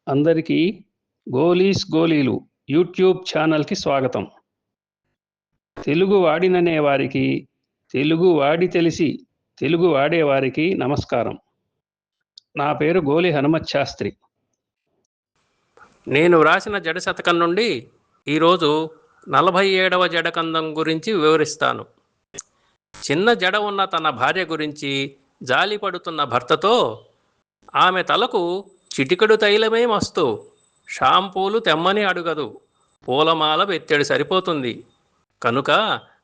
అందరికీ గోలీస్ గోలీలు యూట్యూబ్ ఛానల్కి స్వాగతం. తెలుగు వాడిననే వారికి, తెలుగు వాడి తెలిసి తెలుగు వాడేవారికి నమస్కారం. నా పేరు గోలి హనుమత్ శాస్త్రి. నేను వ్రాసిన జడ శతకం నుండి ఈరోజు 47వ జడకందం గురించి వివరిస్తాను. చిన్న జడ ఉన్న తన భార్య గురించి జాలిపడుతున్న భర్తతో, ఆమె తలకు చిటికెడు తైలమే మస్తు, షాంపూలు తెమ్మని అడుగదు, పూలమాల బెత్తెడు సరిపోతుంది, కనుక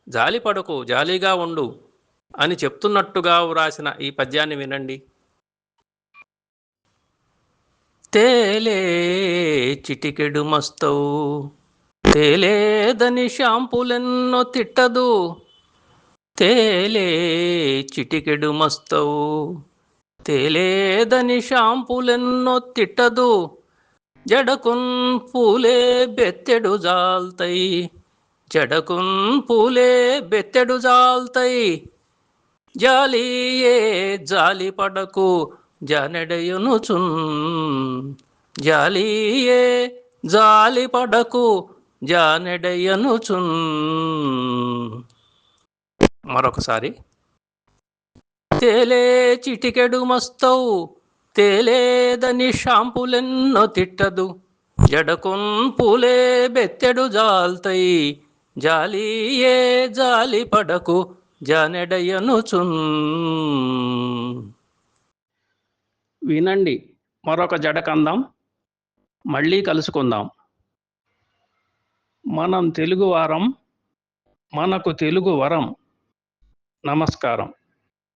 జాలిపడకు, జాలీగా ఉండు అని చెప్తున్నట్టుగా వ్రాసిన ఈ పద్యాన్ని వినండి. తేలే చిటికెడు మస్తవు, తేలేదని షాంపూలెన్నో తిట్టదు, తేలే చిటికెడు మస్తవు, తేలేదని షాంపూలెన్నో తిట్టదు, జడకున్ పూలే బెత్తెడు జాల్తై, జడకున్ పూలే బెత్తెడు జాల్తై, జాలియే జాలి పడకు జానెడయునుచున్, జాలియే జాలి పడకు జానెడయనుచున్. మరొకసారి. తేలే చిటికెడు మస్తవు, తేలేదని షాంపులెన్నో తిట్టదు, జడకున్ పూలే బెత్తెడు జాల్తై, జాలియే జాలి పడకు జానెడయనుచున్. వినండి మరొక జడకందం. మళ్ళీ కలుసుకుందాం. మనం తెలుగువారం, మనకు తెలుగు వరం. నమస్కారం.